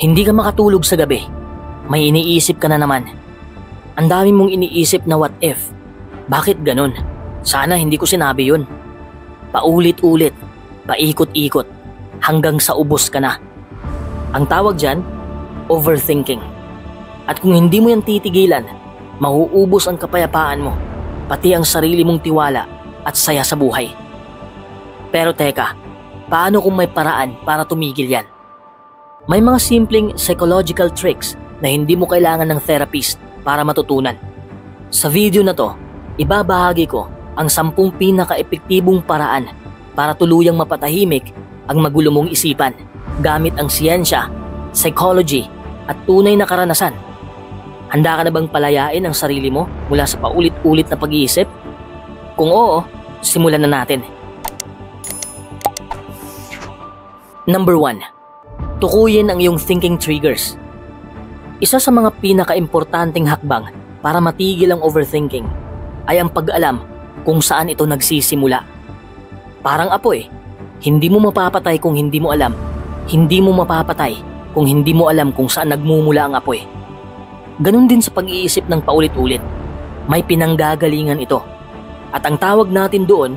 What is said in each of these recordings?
Hindi ka makatulog sa gabi. May iniisip ka na naman. Ang dami mong iniisip na what if. Bakit ganun? Sana hindi ko sinabi yun. Paulit-ulit, paikot-ikot, hanggang sa ubos ka na. Ang tawag dyan, overthinking. At kung hindi mo yan titigilan, mauubos ang kapayapaan mo, pati ang sarili mong tiwala at saya sa buhay. Pero teka, paano kung may paraan para tumigil yan? May mga simpleng psychological tricks na hindi mo kailangan ng therapist para matutunan. Sa video na to, ibabahagi ko ang 10 pinaka-epektibong paraan para tuluyang mapatahimik ang magulo mong isipan gamit ang siyensya, psychology at tunay na karanasan. Handa ka na bang palayain ang sarili mo mula sa paulit-ulit na pag-iisip? Kung oo, simulan na natin. Number 1. Tukuyin ang iyong thinking triggers. Isa sa mga pinaka-importanting hakbang para matigil ang overthinking ay ang pag-alam kung saan ito nagsisimula. Parang apoy, hindi mo mapapatay kung hindi mo alam. Hindi mo mapapatay kung hindi mo alam kung saan nagmumula ang apoy. Ganon din sa pag-iisip ng paulit-ulit. May pinanggagalingan ito. At ang tawag natin doon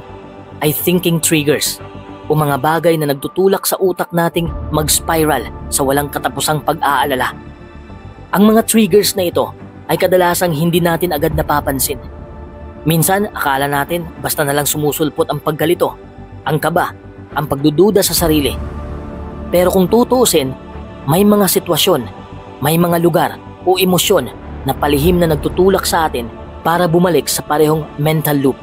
ay thinking triggers o mga bagay na nagtutulak sa utak nating mag-spiral sa walang katapusang pag-aalala. Ang mga triggers na ito ay kadalasang hindi natin agad napapansin. Minsan, akala natin basta na lang sumusulpot ang paggalito, ang kaba, ang pagdududa sa sarili. Pero kung tutuusin, may mga sitwasyon, may mga lugar o emosyon na palihim na nagtutulak sa atin para bumalik sa parehong mental loop.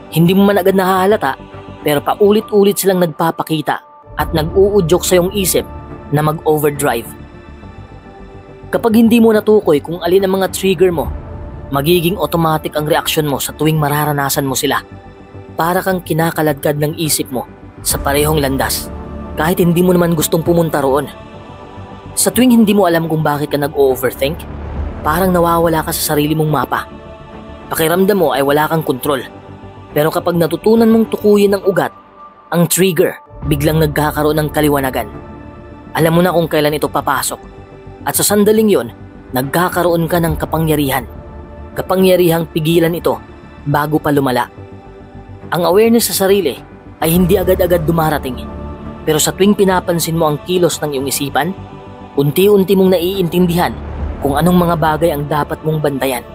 Hindi mo man agad nahahalata, pero paulit-ulit silang nagpapakita at nag-uudyok sa iyong isip na mag-overdrive. Kapag hindi mo natukoy kung alin ang mga trigger mo, magiging automatic ang reaksyon mo sa tuwing mararanasan mo sila. Para kang kinakaladkad ng isip mo sa parehong landas, kahit hindi mo naman gustong pumunta roon. Sa tuwing hindi mo alam kung bakit ka nag-overthink, parang nawawala ka sa sarili mong mapa. Pakiramdam mo ay wala kang kontrol. Pero kapag natutunan mong tukuyin ang ugat, ang trigger biglang nagkakaroon ng kaliwanagan. Alam mo na kung kailan ito papasok. At sa sandaling yon, nagkakaroon ka ng kapangyarihan. Kapangyarihang pigilan ito bago pa lumala. Ang awareness sa sarili ay hindi agad-agad dumarating. Pero sa tuwing pinapansin mo ang kilos ng iyong isipan, unti-unti mong naiintindihan kung anong mga bagay ang dapat mong bantayan.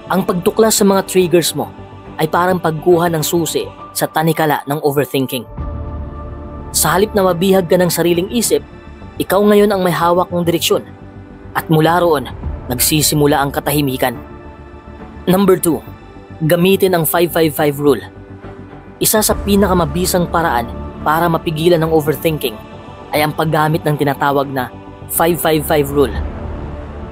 Ang pagtuklas sa mga triggers mo ay parang pagkuha ng susi sa tanikala ng overthinking. Sa halip na mabihag ka ng sariling isip, ikaw ngayon ang may hawak ng direksyon. At mula roon, nagsisimula ang katahimikan. Number 2. Gamitin ang 555 rule. Isa sa pinakamabisang paraan para mapigilan ang overthinking ay ang paggamit ng tinatawag na 555 rule.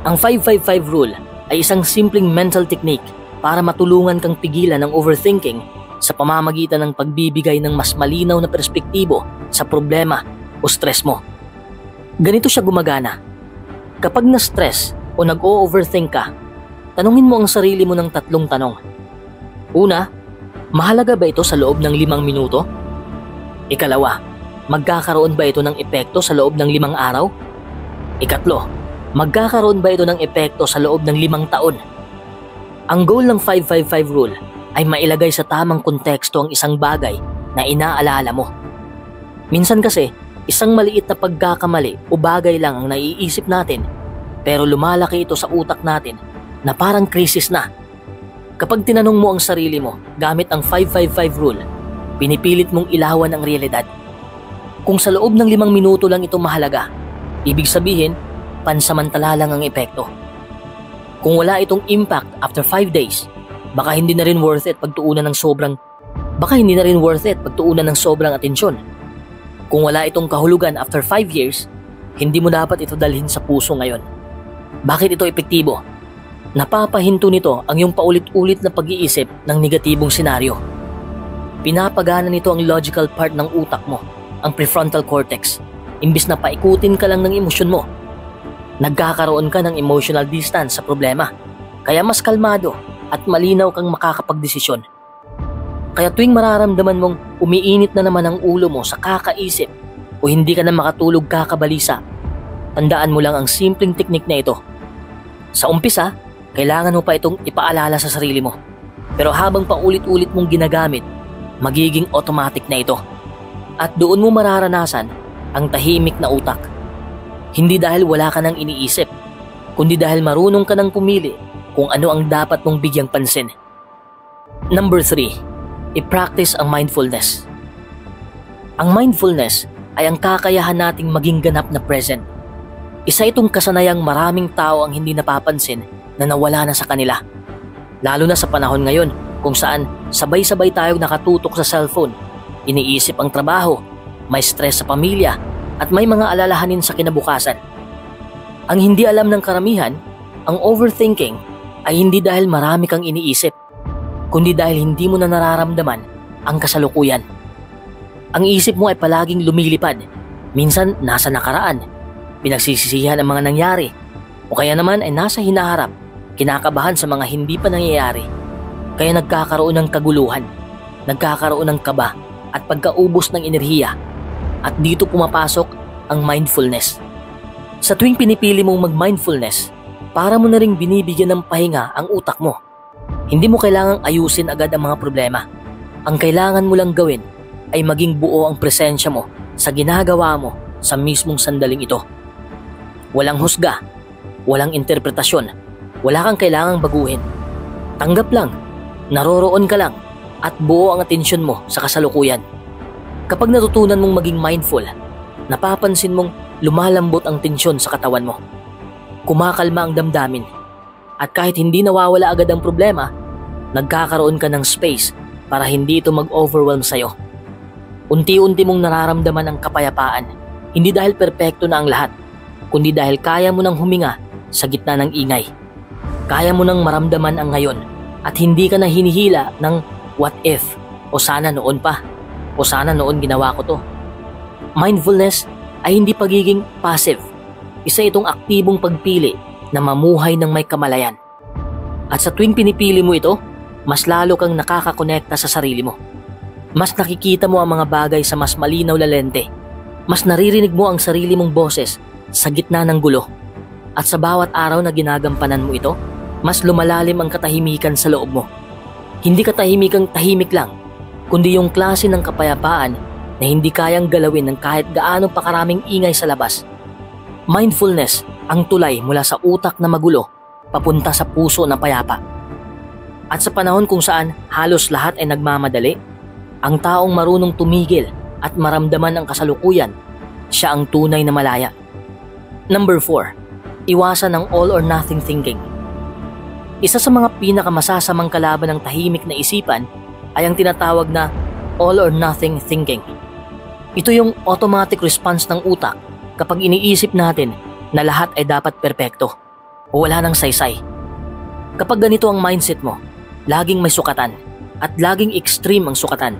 Ang 555 rule ay isang simpleng mental technique para matulungan kang pigilan ang overthinking sa pamamagitan ng pagbibigay ng mas malinaw na perspektibo sa problema o stress mo. Ganito siya gumagana. Kapag na-stress o nag-o-overthink ka, tanungin mo ang sarili mo ng 3 tanong. Una, mahalaga ba ito sa loob ng 5 minuto? Ikalawa, magkakaroon ba ito ng epekto sa loob ng 5 araw? Ikatlo, magkakaroon ba ito ng epekto sa loob ng 5 taon? Ang goal ng 555 rule ay mailagay sa tamang konteksto ang isang bagay na inaalala mo. Minsan kasi, isang maliit na pagkakamali o bagay lang ang naiisip natin, pero lumalaki ito sa utak natin na parang krisis na. Kapag tinanong mo ang sarili mo gamit ang 555 rule, pinipilit mong ilawan ang realidad. Kung sa loob ng 5 minuto lang ito mahalaga, ibig sabihin, pansamantala lang ang epekto. Kung wala itong impact after 5 days, baka hindi na rin worth it pagtuunan ng sobrang atensyon. Kung wala itong kahulugan after 5 years, hindi mo dapat ito dalhin sa puso ngayon. Bakit ito epektibo? Napapahinto nito ang iyong paulit-ulit na pag-iisip ng negatibong senaryo. Pinapagana nito ang logical part ng utak mo, ang prefrontal cortex, imbis na paikutin ka lang ng emosyon mo. Nagkakaroon ka ng emotional distance sa problema, kaya mas kalmado at malinaw kang makakapagdesisyon. Kaya tuwing mararamdaman mong umiinit na naman ang ulo mo sa kakaisip o hindi ka na makatulog kakabalisa, tandaan mo lang ang simpleng teknik na ito. Sa umpisa, kailangan mo pa itong ipaalala sa sarili mo. Pero habang paulit-ulit mong ginagamit, magiging automatic na ito. At doon mo mararanasan ang tahimik na utak. Hindi dahil wala ka nang iniisip, kundi dahil marunong ka nang pumili kung ano ang dapat mong bigyang pansin. Number 3, i-practice ang mindfulness. Ang mindfulness ay ang kakayahan nating maging ganap na present. Isa itong kasanayang maraming tao ang hindi napapansin na nawala na sa kanila. Lalo na sa panahon ngayon kung saan sabay-sabay tayong nakatutok sa cellphone, iniisip ang trabaho, may stress sa pamilya, at may mga alalahanin sa kinabukasan. Ang hindi alam ng karamihan, ang overthinking ay hindi dahil marami kang iniisip, kundi dahil hindi mo na nararamdaman ang kasalukuyan. Ang isip mo ay palaging lumilipad, minsan nasa nakaraan, pinagsisisihan ang mga nangyari, o kaya naman ay nasa hinaharap, kinakabahan sa mga hindi pa nangyayari. Kaya nagkakaroon ng kaguluhan, nagkakaroon ng kaba at pagkaubos ng enerhiya. At dito pumapasok ang mindfulness. Sa tuwing pinipili mong mag-mindfulness, para mo na ring binibigyan ng pahinga ang utak mo. Hindi mo kailangang ayusin agad ang mga problema. Ang kailangan mo lang gawin ay maging buo ang presensya mo sa ginagawa mo sa mismong sandaling ito. Walang husga, walang interpretasyon, wala kang kailangang baguhin. Tanggap lang, naroroon ka lang at buo ang atensyon mo sa kasalukuyan. Kapag natutunan mong maging mindful, napapansin mong lumalambot ang tensyon sa katawan mo. Kumakalma ang damdamin. At kahit hindi nawawala agad ang problema, nagkakaroon ka ng space para hindi ito mag-overwhelm sa'yo. Unti-unti mong nararamdaman ang kapayapaan, hindi dahil perpekto na ang lahat, kundi dahil kaya mo nang huminga sa gitna ng ingay. Kaya mo nang maramdaman ang ngayon at hindi ka na hinihila ng what if o sana noon pa. O sana noon ginawa ko to. Mindfulness ay hindi pagiging passive. Isa itong aktibong pagpili na mamuhay ng may kamalayan. At sa tuwing pinipili mo ito, mas lalo kang nakakakonekta sa sarili mo. Mas nakikita mo ang mga bagay sa mas malinaw na lente. Mas naririnig mo ang sarili mong boses sa gitna ng gulo. At sa bawat araw na ginagampanan mo ito, mas lumalalim ang katahimikan sa loob mo. Hindi katahimikang tahimik lang, kundi yung klase ng kapayapaan na hindi kayang galawin ng kahit gaano pa karaming ingay sa labas. Mindfulness ang tulay mula sa utak na magulo papunta sa puso na payapa. At sa panahon kung saan halos lahat ay nagmamadali, ang taong marunong tumigil at maramdaman ang kasalukuyan, siya ang tunay na malaya. Number 4, iwasan ang all or nothing thinking. Isa sa mga pinakamasasamang kalaban ng tahimik na isipan ay ang tinatawag na all or nothing thinking. Ito yung automatic response ng utak kapag iniisip natin na lahat ay dapat perpekto o wala nang saysay. Kapag ganito ang mindset mo, laging may sukatan at laging extreme ang sukatan.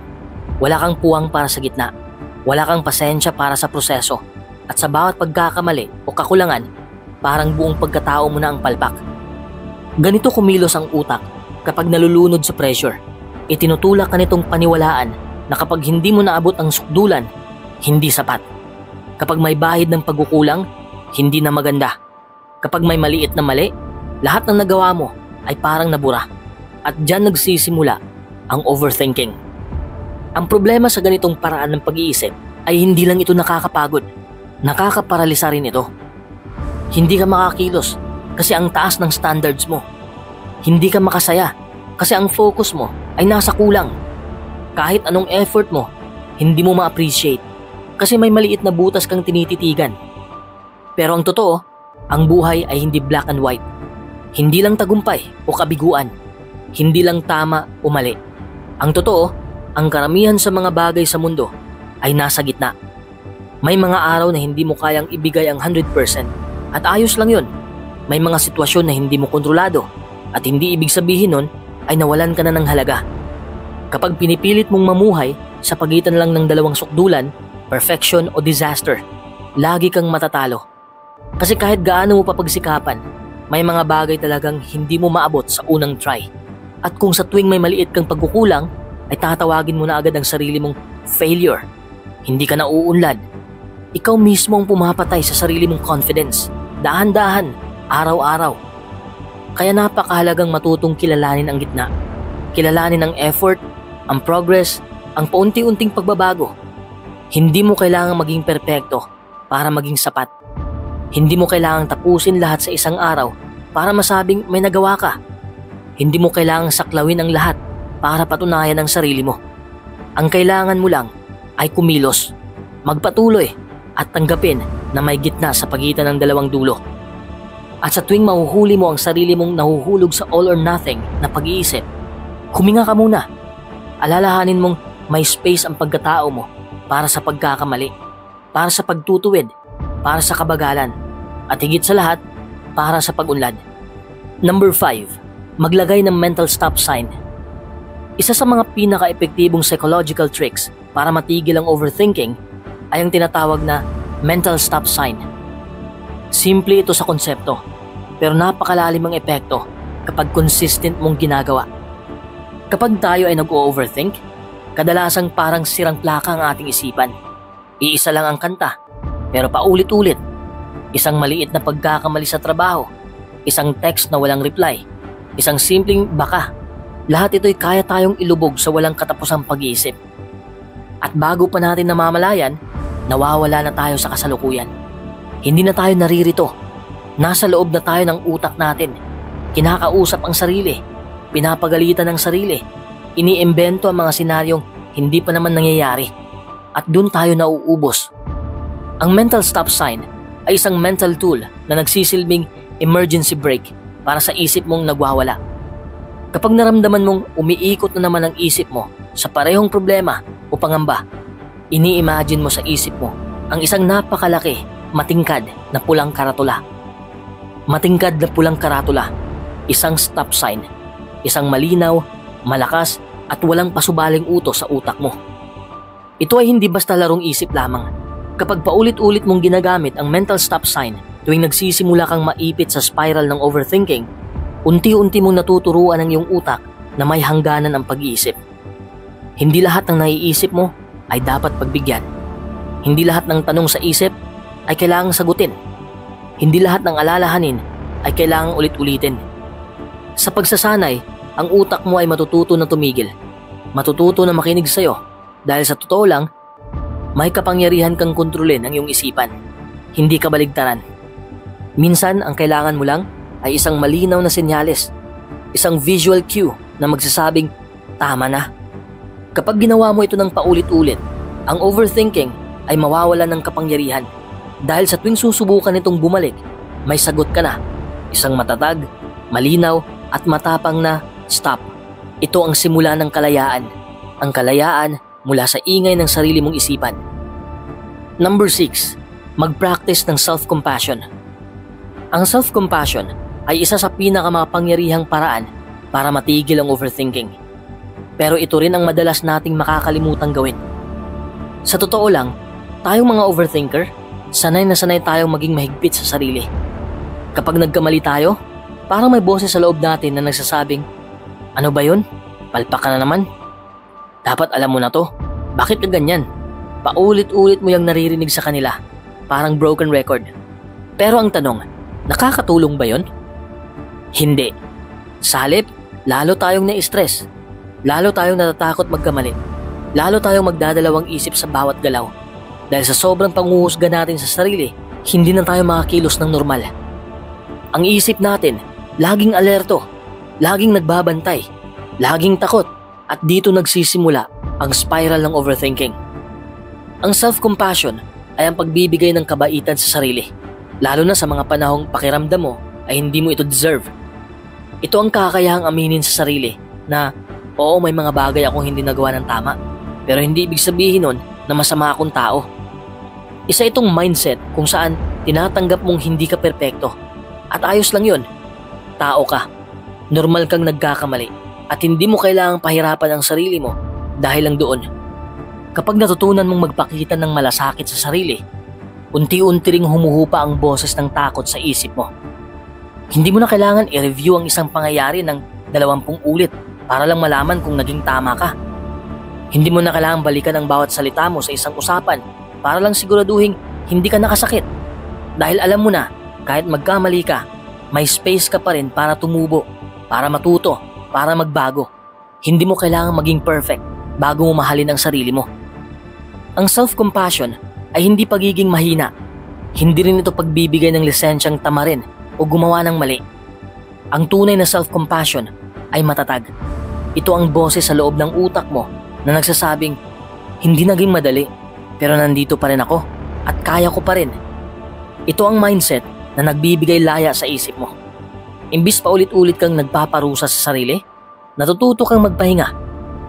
Wala kang puwang para sa gitna, wala kang pasensya para sa proseso, at sa bawat pagkakamali o kakulangan, parang buong pagkatao mo na ang palpak. Ganito kumilos ang utak kapag nalulunod sa pressure. Itinutulak ka nitong paniwalaan na kapag hindi mo naabot ang sukdulan, hindi sapat. Kapag may bahid ng pagkukulang, hindi na maganda. Kapag may maliit na mali, lahat ng nagawa mo ay parang nabura. At diyan nagsisimula ang overthinking. Ang problema sa ganitong paraan ng pag-iisip ay hindi lang ito nakakapagod, nakakaparalisa rin ito. Hindi ka makakilos kasi ang taas ng standards mo. Hindi ka makasaya kasi ang focus mo ay nasa kulang. Kahit anong effort mo, hindi mo ma-appreciate kasi may maliit na butas kang tinititigan. Pero ang totoo, ang buhay ay hindi black and white. Hindi lang tagumpay o kabiguan. Hindi lang tama o mali. Ang totoo, ang karamihan sa mga bagay sa mundo ay nasa gitna. May mga araw na hindi mo kayang ibigay ang 100% at ayos lang yun. May mga sitwasyon na hindi mo kontrolado at hindi ibig sabihin nun ay nawalan ka na ng halaga. Kapag pinipilit mong mamuhay sa pagitan lang ng dalawang sukdulan, perfection o disaster, lagi kang matatalo. Kasi kahit gaano mo papagsikapan, may mga bagay talagang hindi mo maabot sa unang try. At kung sa tuwing may maliit kang pagkukulang, ay tatawagin mo na agad ang sarili mong failure. Hindi ka na uunlad. Ikaw mismo ang pumapatay sa sarili mong confidence, dahan-dahan, araw-araw. Kaya napakahalagang matutong kilalanin ang gitna. Kilalanin ang effort, ang progress, ang paunti-unting pagbabago. Hindi mo kailangang maging perpekto para maging sapat. Hindi mo kailangang tapusin lahat sa isang araw para masabing may nagawa ka. Hindi mo kailangang saklawin ang lahat para patunayan ang sarili mo. Ang kailangan mo lang ay kumilos, magpatuloy at tanggapin na may gitna sa pagitan ng dalawang dulo. At sa tuwing mahuhuli mo ang sarili mong nahuhulog sa all or nothing na pag-iisip, huminga ka muna. Alalahanin mong may space ang pagkatao mo para sa pagkakamali, para sa pagtutuwid, para sa kabagalan, at higit sa lahat, para sa pag-unlad. Number 5, maglagay ng mental stop sign. Isa sa mga pinaka-epektibong psychological tricks para matigil ang overthinking ay ang tinatawag na mental stop sign. Simple ito sa konsepto, pero napakalalim ang epekto kapag consistent mong ginagawa. Kapag tayo ay nag-o-overthink, kadalasang parang sirang plaka ang ating isipan. Iisa lang ang kanta, pero paulit-ulit. Isang maliit na pagkakamali sa trabaho, isang text na walang reply, isang simpleng baka. Lahat ito'y kaya tayong ilubog sa walang katapusang pag-iisip. At bago pa natin namamalayan, nawawala na tayo sa kasalukuyan. Hindi na tayo naririto. Nasa loob na tayo ng utak natin. Kinakausap ang sarili. Pinapagalitan ang sarili. Iniimbento ang mga senaryong hindi pa naman nangyayari. At dun tayo nauubos. Ang mental stop sign ay isang mental tool na nagsisilbing emergency brake para sa isip mong nagwawala. Kapag naramdaman mong umiikot na naman ang isip mo sa parehong problema o pangamba, ini-imagine mo sa isip mo ang isang napakalaki, matingkad na pulang karatula. Matingkad na pulang karatula, isang stop sign, isang malinaw, malakas at walang pasubaling utos sa utak mo. Ito ay hindi basta larong isip lamang. Kapag paulit-ulit mong ginagamit ang mental stop sign tuwing nagsisimula kang maipit sa spiral ng overthinking, unti-unti mong natuturuan ang iyong utak na may hangganan ang pag-iisip. Hindi lahat ng naiisip mo ay dapat pagbigyan. Hindi lahat ng tanong sa isip ay kailangang sagutin. Hindi lahat ng alalahanin ay kailangang ulit-ulitin. Sa pagsasanay, ang utak mo ay matututo na tumigil. Matututo na makinig sa'yo dahil sa totoo lang, may kapangyarihan kang kontrolin ang iyong isipan. Hindi ka baligtaran. Minsan, ang kailangan mo lang ay isang malinaw na senyales, isang visual cue na magsasabing, tama na. Kapag ginawa mo ito ng paulit-ulit, ang overthinking ay mawawalan ng kapangyarihan dahil sa tuwing susubukan itong bumalik, may sagot ka na. Isang matatag, malinaw at matapang na stop. Ito ang simula ng kalayaan. Ang kalayaan mula sa ingay ng sarili mong isipan. Number 6, mag-practice ng self-compassion. Ang self-compassion ay isa sa pinakamakapangyarihang paraan para matigil ang overthinking. Pero ito rin ang madalas nating makakalimutang gawin. Sa totoo lang, tayong mga overthinker, sanay na sanay tayong maging mahigpit sa sarili. Kapag nagkamali tayo, parang may boses sa loob natin na nagsasabing, ano ba yun? Palpak ka na naman. Dapat alam mo na to. Bakit ka ganyan? Paulit-ulit mo yung naririnig sa kanila. Parang broken record. Pero ang tanong, nakakatulong ba yun? Hindi. Sa halip, lalo tayong na-stress. Lalo tayong natatakot magkamali. Lalo tayong magdadalawang isip sa bawat galaw. Dahil sa sobrang panguhusga natin sa sarili, hindi na tayo makakilos ng normal. Ang isip natin, laging alerto, laging nagbabantay, laging takot, at dito nagsisimula ang spiral ng overthinking. Ang self-compassion ay ang pagbibigay ng kabaitan sa sarili, lalo na sa mga panahong pakiramdam mo ay hindi mo ito deserve. Ito ang kakayahang aminin sa sarili na, oo, may mga bagay akong hindi nagawa ng tama, pero hindi ibig sabihin nun na masama akong tao. Isa itong mindset kung saan tinatanggap mong hindi ka perpekto at ayos lang yun. Tao ka, normal kang nagkakamali at hindi mo kailangang pahirapan ang sarili mo dahil lang doon. Kapag natutunan mong magpakita ng malasakit sa sarili, unti-unti ring humuhupa ang boses ng takot sa isip mo. Hindi mo na kailangan i-review ang isang pangyayari ng 20 ulit para lang malaman kung naging tama ka. Hindi mo na kailangang balikan ang bawat salita mo sa isang usapan para lang siguraduhin hindi ka nakasakit. Dahil alam mo na, kahit magkamali ka, may space ka pa rin para tumubo, para matuto, para magbago. Hindi mo kailangang maging perfect bago mo mahalin ang sarili mo. Ang self-compassion ay hindi pagiging mahina. Hindi rin ito pagbibigay ng lisensyang tamarin o gumawa ng mali. Ang tunay na self-compassion ay matatag. Ito ang boses sa loob ng utak mo na nagsasabing, hindi naging madali, pero nandito pa rin ako at kaya ko pa rin. Ito ang mindset na nagbibigay laya sa isip mo. Imbis pa ulit-ulit kang nagpaparusa sa sarili, natututo kang magpahinga,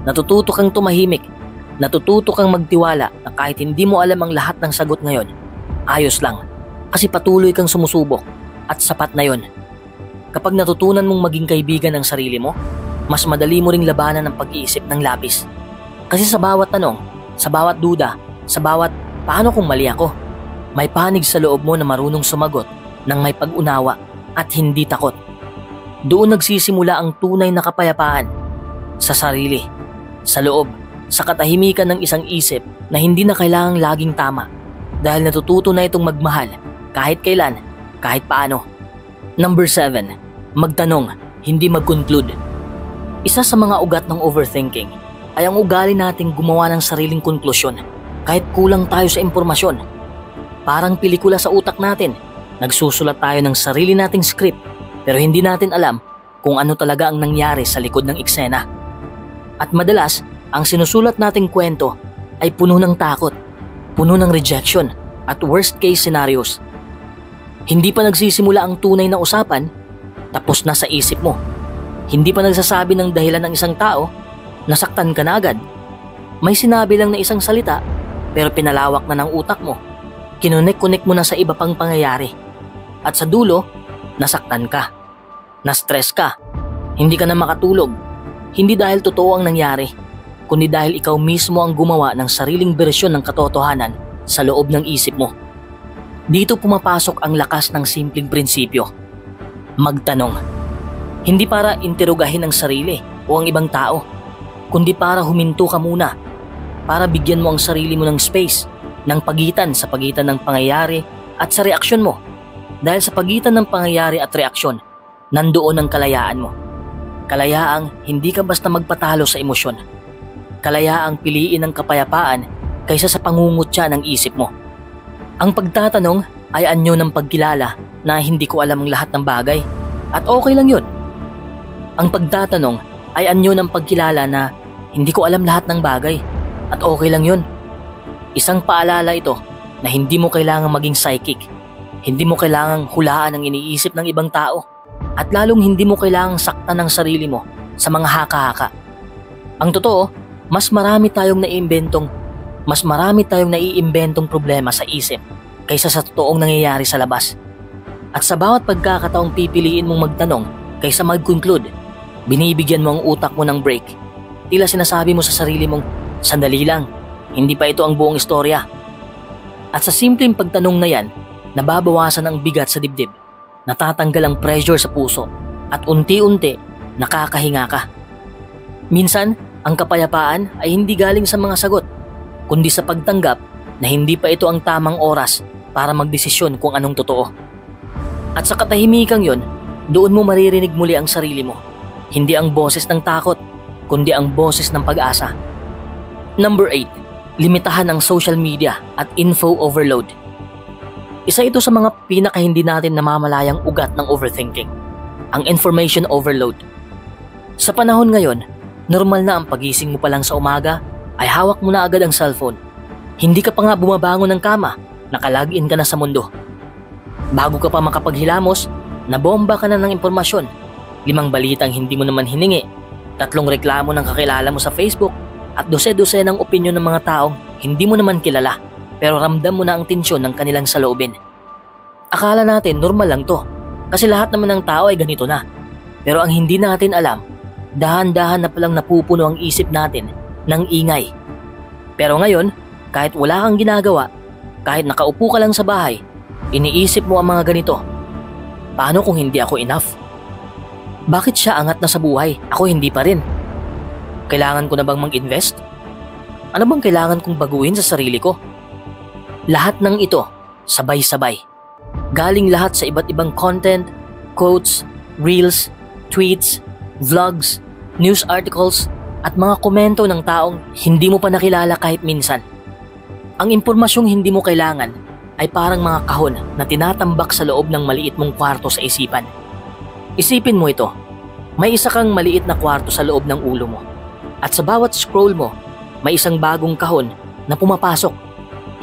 natututo kang tumahimik, natututo kang magtiwala na kahit hindi mo alam ang lahat ng sagot ngayon, ayos lang kasi patuloy kang sumusubok at sapat na yon. Kapag natutunan mong maging kaibigan ng sarili mo, mas madali mo ring labanan ang pag-iisip ng labis. Kasi sa bawat tanong, sa bawat duda, sa bawat paano kung mali ako, may panig sa loob mo na marunong sumagot ng may pag-unawa at hindi takot. Doon nagsisimula ang tunay na kapayapaan sa sarili, sa loob, sa katahimikan ng isang isip na hindi na kailangang laging tama dahil natututo na itong magmahal kahit kailan, kahit paano. Number 7, magtanong, hindi mag-conclude. Isa sa mga ugat ng overthinking ay ang ugali nating gumawa ng sariling konklusyon kahit kulang tayo sa impormasyon. Parang pelikula sa utak natin, nagsusulat tayo ng sarili nating script pero hindi natin alam kung ano talaga ang nangyari sa likod ng eksena. At madalas, ang sinusulat nating kwento ay puno ng takot, puno ng rejection at worst case scenarios. Hindi pa nagsisimula ang tunay na usapan, tapos na sa isip mo. Hindi pa nagsasabi ng dahilan ng isang tao, nasaktan ka na agad. May sinabi lang na isang salita, pero pinalawak na ng utak mo. Kinunik-kunik mo na sa iba pang pangyayari. At sa dulo, nasaktan ka. Na-stress ka. Hindi ka na makatulog. Hindi dahil totoo ang nangyari, kundi dahil ikaw mismo ang gumawa ng sariling bersyon ng katotohanan sa loob ng isip mo. Dito pumapasok ang lakas ng simpleng prinsipyo. Magtanong. Hindi para interogahin ang sarili o ang ibang tao, kundi para huminto ka muna, para bigyan mo ang sarili mo ng space, ng pagitan sa pagitan ng pangyayari at sa reaksyon mo. Dahil sa pagitan ng pangyayari at reaksyon, nandoon ang kalayaan mo. Kalayaang hindi ka basta magpatalo sa emosyon. Kalayaang piliin ang kapayapaan kaysa sa pangungutya ng isip mo. Ang pagtatanong ay anyo ng pagkilala na hindi ko alam ang lahat ng bagay at okay lang yun. Ang pagtatanong ay anyo ng pagkilala na hindi ko alam lahat ng bagay at okay lang yun. Isang paalala ito na hindi mo kailangang maging psychic. Hindi mo kailangang hulaan ang iniisip ng ibang tao at lalong hindi mo kailangang saktan ang sarili mo sa mga haka-haka. Ang totoo, mas marami tayong naiimbentong problema sa isip kaysa sa totoong nangyayari sa labas. At sa bawat pagkakataong pipiliin mong magtanong kaysa mag-conclude, binibigyan mo ang utak mo ng break. Tila sinasabi mo sa sarili mong, sandali lang, hindi pa ito ang buong istorya. At sa simpleng pagtanong na yan, nababawasan ang bigat sa dibdib, natatanggal ang pressure sa puso, at unti-unti nakakahinga ka. Minsan, ang kapayapaan ay hindi galing sa mga sagot, kundi sa pagtanggap na hindi pa ito ang tamang oras para magdesisyon kung anong totoo. At sa katahimikang yon, doon mo maririnig muli ang sarili mo. Hindi ang boses ng takot, kundi ang boses ng pag-asa. Number 8, limitahan ang social media at info overload. Isa ito sa mga pinaka hindi natin namamalayang ugat ng overthinking, ang information overload. Sa panahon ngayon, normal na ang pagising mo pa lang sa umaga ay hawak mo na agad ang cellphone. Hindi ka pa nga bumabangon ng kama, nakalagin ka na sa mundo. Bago ka pa makapaghilamos, nabomba ka na ng impormasyon. 5 balitang hindi mo naman hiningi, 3 reklamo ng kakilala mo sa Facebook, at 12 ng opinyon ng mga taong hindi mo naman kilala, pero ramdam mo na ang tensyon ng kanilang saloobin. Akala natin normal lang to, kasi lahat naman ng tao ay ganito na. Pero ang hindi natin alam, dahan-dahan na palang napupuno ang isip natin ng ingay. Pero ngayon, kahit wala kang ginagawa, kahit nakaupo ka lang sa bahay, iniisip mo ang mga ganito. Paano kung hindi ako enough? Bakit siya angat na sa buhay? Ako hindi pa rin. Kailangan ko na bang mag-invest? Ano bang kailangan kong baguhin sa sarili ko? Lahat ng ito sabay-sabay. Galing lahat sa iba't ibang content, quotes, reels, tweets, vlogs, news articles, at mga komento ng taong hindi mo pa nakilala kahit minsan. Ang impormasyong hindi mo kailangan ay parang mga kahon na tinatambak sa loob ng maliit mong kwarto sa isipan. Isipin mo ito, may isa kang maliit na kwarto sa loob ng ulo mo. At sa bawat scroll mo, may isang bagong kahon na pumapasok.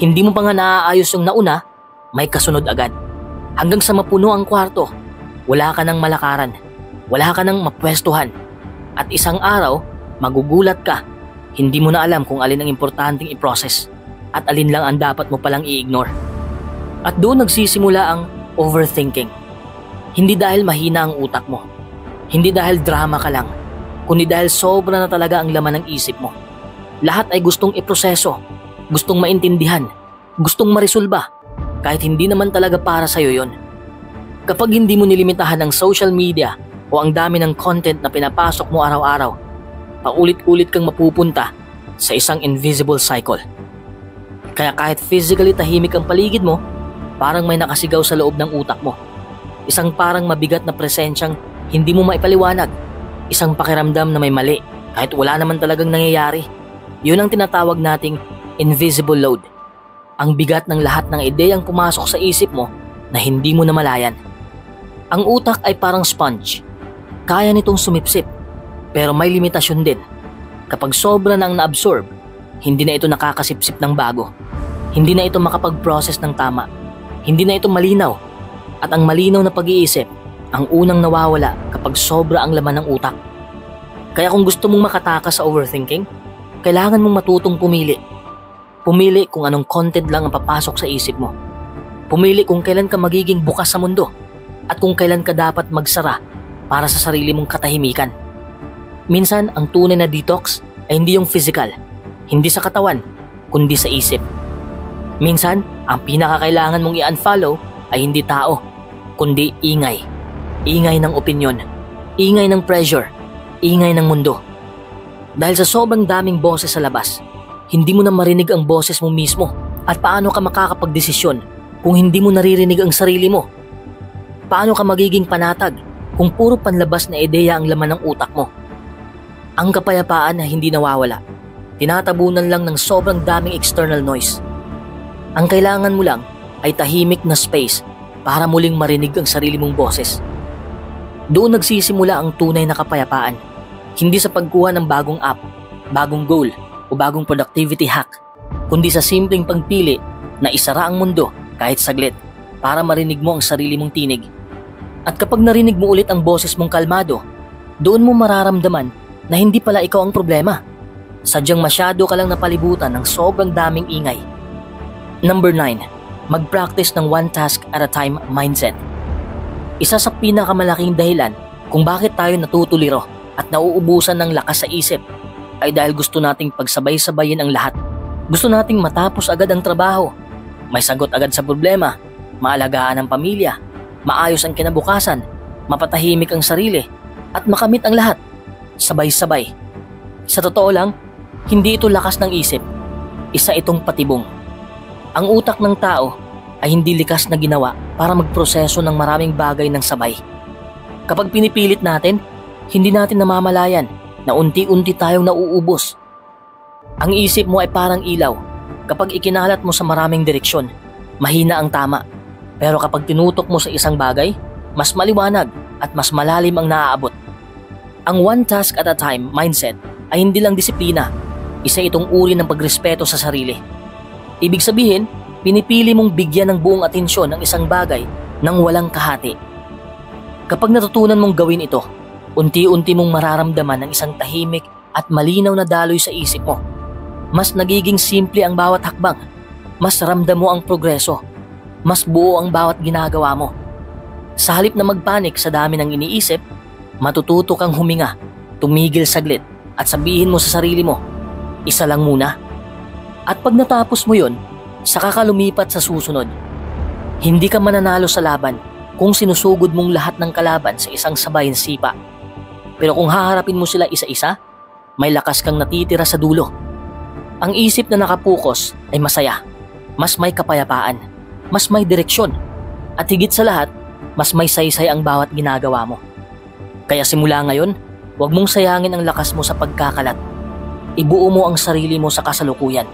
Hindi mo pa nga naaayos yung nauna, may kasunod agad. Hanggang sa mapuno ang kwarto, wala ka ng malakaran, wala ka ng mapwestuhan. At isang araw, magugulat ka, hindi mo na alam kung alin ang importanteng i-process at alin lang ang dapat mo palang i-ignore. At doon nagsisimula ang overthinking. Hindi dahil mahina ang utak mo, hindi dahil drama ka lang, kundi dahil sobra na talaga ang laman ng isip mo. Lahat ay gustong iproseso, gustong maintindihan, gustong maresolba, kahit hindi naman talaga para sa'yo yon. Kapag hindi mo nilimitahan ng social media o ang dami ng content na pinapasok mo araw-araw, paulit-ulit kang mapupunta sa isang invisible cycle. Kaya kahit physically tahimik ang paligid mo, parang may nakasigaw sa loob ng utak mo. Isang parang mabigat na presensyang hindi mo maipaliwanag. Isang pakiramdam na may mali kahit wala naman talagang nangyayari. Yun ang tinatawag nating invisible load. Ang bigat ng lahat ng ideyang pumasok sa isip mo na hindi mo namalayan. Ang utak ay parang sponge. Kaya nitong sumipsip, pero may limitasyon din. Kapag sobra nang na-absorb, hindi na ito nakakasipsip ng bago. Hindi na ito makapag-process ng tama. Hindi na ito malinaw. At ang malinaw na pag-iisip, ang unang nawawala kapag sobra ang laman ng utak. Kaya kung gusto mong makatakas sa overthinking, kailangan mong matutong pumili. Pumili kung anong content lang ang papasok sa isip mo. Pumili kung kailan ka magiging bukas sa mundo at kung kailan ka dapat magsara para sa sarili mong katahimikan. Minsan, ang tunay na detox ay hindi yung physical, hindi sa katawan, kundi sa isip. Minsan, ang pinakakailangan mong i-unfollow ay hindi tao, kundi ingay. Ingay ng opinyon, ingay ng pressure, ingay ng mundo. Dahil sa sobrang daming boses sa labas, hindi mo na marinig ang boses mo mismo. At paano ka makakapagdesisyon kung hindi mo naririnig ang sarili mo? Paano ka magiging panatag kung puro panlabas na ideya ang laman ng utak mo? Ang kapayapaan na hindi nawawala, tinatabunan lang ng sobrang daming external noise. Ang kailangan mo lang ay tahimik na space para muling marinig ang sarili mong boses. Doon nagsisimula ang tunay na kapayapaan, hindi sa pagkuha ng bagong app, bagong goal o bagong productivity hack, kundi sa simpleng pagpili na isara ang mundo kahit saglit para marinig mo ang sarili mong tinig. At kapag narinig mo ulit ang boses mong kalmado, doon mo mararamdaman na hindi pala ikaw ang problema. Sadyang masyado ka lang napalibutan ng sobrang daming ingay. Number 9. Mag-practice ng one task at a time mindset. Isa sa pinakamalaking dahilan kung bakit tayo natutuliro at nauubusan ng lakas sa isip ay dahil gusto nating pagsabay-sabayin ang lahat. Gusto nating matapos agad ang trabaho, may sagot agad sa problema, maalagaan ang pamilya, maayos ang kinabukasan, mapatahimik ang sarili, at makamit ang lahat, sabay-sabay. Sa totoo lang, hindi ito lakas ng isip, isa itong patibong. Ang utak ng tao ay hindi likas na ginawa para magproseso ng maraming bagay ng sabay. Kapag pinipilit natin, hindi natin namamalayan na unti-unti tayong nauubos. Ang isip mo ay parang ilaw. Kapag ikinalat mo sa maraming direksyon, mahina ang tama. Pero kapag tinutok mo sa isang bagay, mas maliwanag at mas malalim ang naaabot. Ang one task at a time mindset ay hindi lang disiplina, isa itong uri ng pagrespeto sa sarili. Ibig sabihin, pinipili mong bigyan ng buong atensyon ang isang bagay nang walang kahati. Kapag natutunan mong gawin ito, unti-unti mong mararamdaman ang isang tahimik at malinaw na daloy sa isip mo. Mas nagiging simple ang bawat hakbang, mas ramdam mo ang progreso, mas buo ang bawat ginagawa mo. Sa halip na magpanik sa dami ng iniisip, matututo kang huminga, tumigil saglit at sabihin mo sa sarili mo, isa lang muna. At pag natapos mo yun, saka ka lumipat sa susunod. Hindi ka mananalo sa laban kung sinusugod mong lahat ng kalaban sa isang sabay na sipa. Pero kung haharapin mo sila isa-isa, may lakas kang natitira sa dulo. Ang isip na nakapukos ay masaya, mas may kapayapaan, mas may direksyon. At higit sa lahat, mas may saysay ang bawat ginagawa mo. Kaya simula ngayon, huwag mong sayangin ang lakas mo sa pagkakalat. Ibuo mo ang sarili mo sa kasalukuyan.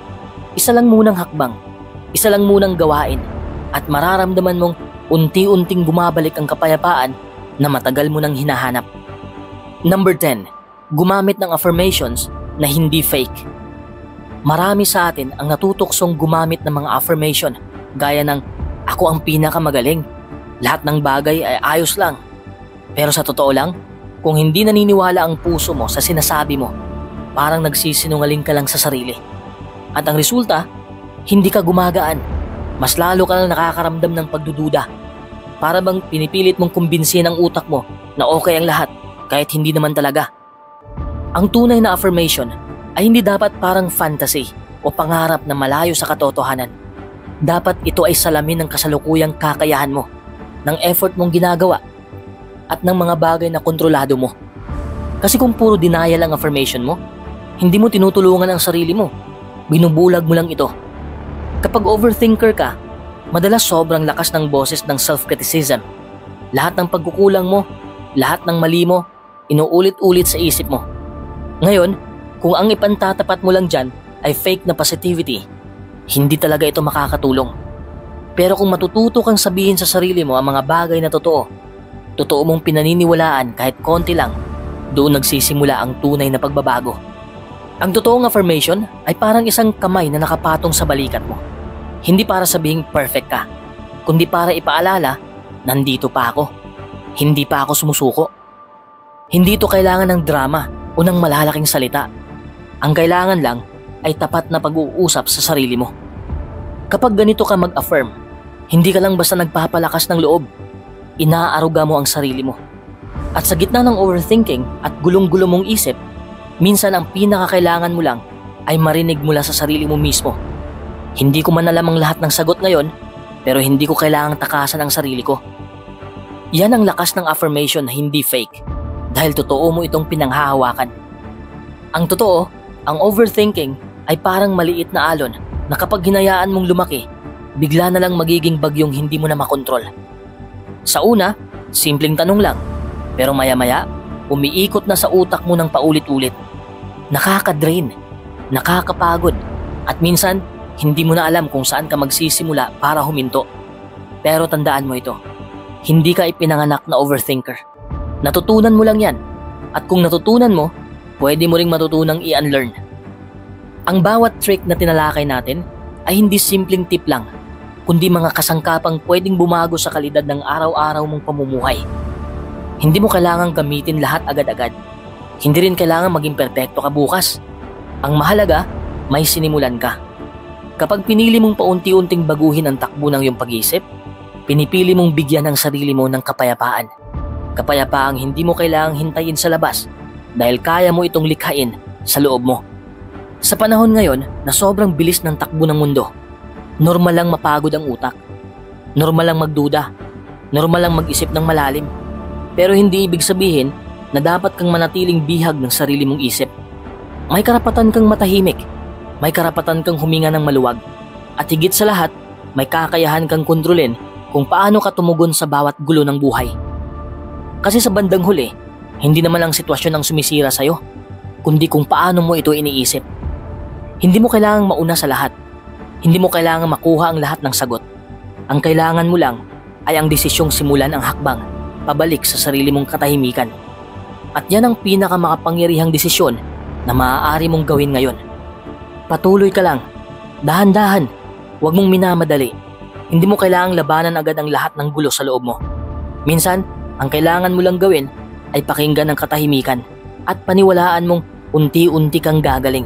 Isa lang munang hakbang, isa lang munang gawain, at mararamdaman mong unti-unting bumabalik ang kapayapaan na matagal mo nang hinahanap. Number 10. Gumamit ng affirmations na hindi fake. Marami sa atin ang natutuksong gumamit ng mga affirmation gaya ng "Ako ang pinakamagaling. Lahat ng bagay ay ayos lang." Pero sa totoo lang, kung hindi naniniwala ang puso mo sa sinasabi mo, parang nagsisinungaling ka lang sa sarili. At ang resulta, hindi ka gumagaan. Mas lalo ka lang nakakaramdam ng pagdududa. Para bang pinipilit mong kumbinsihin ang utak mo na okay ang lahat kahit hindi naman talaga. Ang tunay na affirmation ay hindi dapat parang fantasy o pangarap na malayo sa katotohanan. Dapat ito ay salamin ng kasalukuyang kakayahan mo, ng effort mong ginagawa, at ng mga bagay na kontrolado mo. Kasi kung puro denial ang affirmation mo, hindi mo tinutulungan ang sarili mo. Binubulag mo lang ito. Kapag overthinker ka, madalas sobrang lakas ng boses ng self-criticism. Lahat ng pagkukulang mo, lahat ng mali mo, inuulit-ulit sa isip mo. Ngayon, kung ang ipantatapat mo lang dyan ay fake na positivity, hindi talaga ito makakatulong. Pero kung matututo kang sabihin sa sarili mo ang mga bagay na totoo mong pinaniniwalaan kahit konti lang, doon nagsisimula ang tunay na pagbabago. Ang totoong affirmation ay parang isang kamay na nakapatong sa balikat mo. Hindi para sabihing perfect ka, kundi para ipaalala, nandito pa ako. Hindi pa ako sumusuko. Hindi ito kailangan ng drama o ng malalaking salita. Ang kailangan lang ay tapat na pag-uusap sa sarili mo. Kapag ganito ka mag-affirm, hindi ka lang basta nagpapalakas ng loob. Inaaruga mo ang sarili mo. At sa gitna ng overthinking at gulong-gulo mong isip, minsan ang pinakakailangan mo lang ay marinig mula sa sarili mo mismo. Hindi ko man alam ang lahat ng sagot ngayon, pero hindi ko kailangang takasan ang sarili ko. Yan ang lakas ng affirmation na hindi fake, dahil totoo mo itong pinanghahawakan. Ang totoo, ang overthinking ay parang maliit na alon na kapag hinayaan mong lumaki, bigla na lang magiging bagyong hindi mo na makontrol. Sa una, simpleng tanong lang, pero maya-maya, umiikot na sa utak mo ng paulit-ulit. Nakaka-drain, nakakapagod, at minsan, hindi mo na alam kung saan ka magsisimula para huminto. Pero tandaan mo ito, hindi ka ipinanganak na overthinker. Natutunan mo lang yan, at kung natutunan mo, pwede mo ring matutunang i-unlearn. Ang bawat trick na tinalakay natin ay hindi simpleng tip lang, kundi mga kasangkapang pwedeng bumago sa kalidad ng araw-araw mong pamumuhay. Hindi mo kailangang gamitin lahat agad-agad. Hindi rin kailangan maging perpekto ka bukas. Ang mahalaga, may sinimulan ka. Kapag pinili mong paunti-unting baguhin ang takbo ng iyong pag-iisip, pinipili mong bigyan ang sarili mo ng kapayapaan. Kapayapaang hindi mo kailangang hintayin sa labas dahil kaya mo itong likhain sa loob mo. Sa panahon ngayon na sobrang bilis ng takbo ng mundo, normal lang mapagod ang utak. Normal lang magduda. Normal lang mag-isip ng malalim. Pero hindi ibig sabihin na dapat kang manatiling bihag ng sarili mong isip. May karapatan kang matahimik. May karapatan kang huminga ng maluwag. At higit sa lahat, may kakayahan kang kontrolin kung paano ka tumugon sa bawat gulo ng buhay. Kasi sa bandang huli, hindi naman ang sitwasyon ang sumisira sa'yo, kundi kung paano mo ito iniisip. Hindi mo kailangang mauna sa lahat. Hindi mo kailangang makuha ang lahat ng sagot. Ang kailangan mo lang ay ang desisyong simulan ang hakbang pabalik sa sarili mong katahimikan. At yan ang pinakamakapangyarihang desisyon na maaari mong gawin ngayon. Patuloy ka lang. Dahan-dahan. Huwag mong minamadali. Hindi mo kailangang labanan agad ang lahat ng gulo sa loob mo. Minsan, ang kailangan mo lang gawin ay pakinggan ang katahimikan at paniwalaan mong unti-unti kang gagaling.